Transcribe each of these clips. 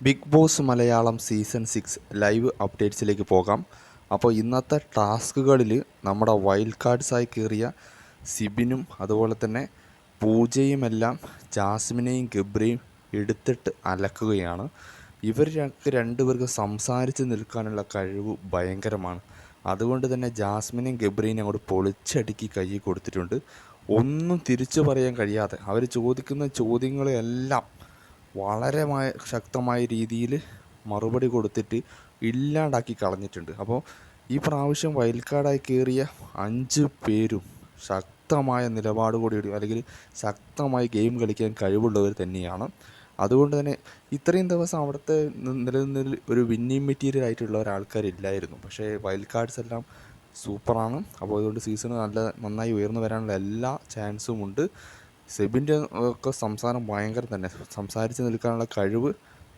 Big boss Malayalam season 6 live അപ്ഡേറ്റ്സിലേക്ക് പോകാം. അപ്പോൾ ഇന്നത്തെ ടാസ്കുകളിൽ നമ്മുടെ വൈൽഡ് കാർഡ്സായി കയറിയ സിബിനും അതുപോലെ തന്നെ പൂജയുമെല്ലാം ജാസ്മിനെയും ഗബ്രിയും എടുത്തിട്ട് അലക്കുകയാണ്. ഇവർ രണ്ടുപേർക്ക് സംസാരിച്ച് നിൽക്കാനുള്ള കഴിവ് ഭയങ്കരമാണ്. അതുകൊണ്ട് തന്നെ ജാസ്മിനെയും ഗബ്രിയും അങ്ങോട്ട് പൊളിച്ചടുക്കി കൈ കൊടുത്തിട്ടുണ്ട്. ഒന്നും തിരിച്ചു പറയാൻ കഴിയാതെ അവർ ചോദിക്കുന്ന ചോദ്യങ്ങളെല്ലാം വളരെ ശക്തമായ രീതിയിൽ മറുപടി കൊടുത്തിട്ട് ഇല്ലാണ്ടാക്കി കളഞ്ഞിട്ടുണ്ട്. അപ്പോൾ ഈ പ്രാവശ്യം വൈൽഡ് കാർഡായി കയറിയ 5 പേരും ശക്തമായ നിലപാടുകൂടി അല്ലെങ്കിൽ ശക്തമായി ഗെയിം കളിക്കാൻ കഴിവുള്ളവർ തന്നെയാണ്. അതുകൊണ്ട് തന്നെ ഇത്രയും ദിവസം അവിടുത്തെ നിലനിന്നതിൽ ഒരു വിന്നിങ് മെറ്റീരിയൽ ആയിട്ടുള്ള ഒരാൾക്കാരില്ലായിരുന്നു. പക്ഷേ വൈൽഡ് കാർഡ്സ് എല്ലാം സൂപ്പറാണ്. അപ്പോൾ അതുകൊണ്ട് സീസൺ നന്നായി ഉയർന്നു വരാനുള്ള എല്ലാ ചാൻസും ഉണ്ട്. സെബിൻ്റെ ഒക്കെ സംസാരം ഭയങ്കര തന്നെ, സംസാരിച്ച് നിൽക്കാനുള്ള കഴിവ്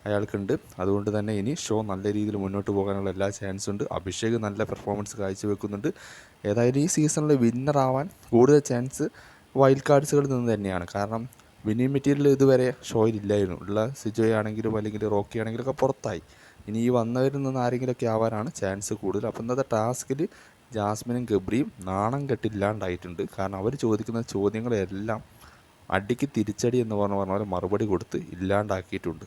അയാൾക്കുണ്ട്. അതുകൊണ്ട് തന്നെ ഇനി ഷോ നല്ല രീതിയിൽ മുന്നോട്ട് പോകാനുള്ള എല്ലാ ചാൻസും ഉണ്ട്. അഭിഷേക് നല്ല പെർഫോമൻസ് കാഴ്ചവെക്കുന്നുണ്ട്. ഏതായാലും ഈ സീസണിൽ വിന്നറാവാൻ കൂടുതൽ ചാൻസ് വൈൽഡ് കാർഡ്സുകളിൽ നിന്ന് തന്നെയാണ്. കാരണം വിന്നിങ് മെറ്റീരിയൽ ഇതുവരെ ഷോയിൽ ഇല്ലായിരുന്നു. ഉള്ള സിജോയ് ആണെങ്കിലും അല്ലെങ്കിൽ റോക്കി ആണെങ്കിലും ഒക്കെ പുറത്തായി. ഇനി ഈ വന്നവരിൽ നിന്ന് ആരെങ്കിലുമൊക്കെ ആവാനാണ് ചാൻസ് കൂടുതൽ. അപ്പോൾ ഇന്നത്തെ ടാസ്കിൽ ജാസ്മിനും ഗബ്രിയും നാണം കെട്ടില്ലാണ്ടായിട്ടുണ്ട്. കാരണം അവർ ചോദിക്കുന്ന ചോദ്യങ്ങളെല്ലാം അടിക്ക് തിരിച്ചടി എന്ന് പറഞ്ഞ പോലെ മറുപടി കൊടുത്ത് ഇല്ലാണ്ടാക്കിയിട്ടുണ്ട്.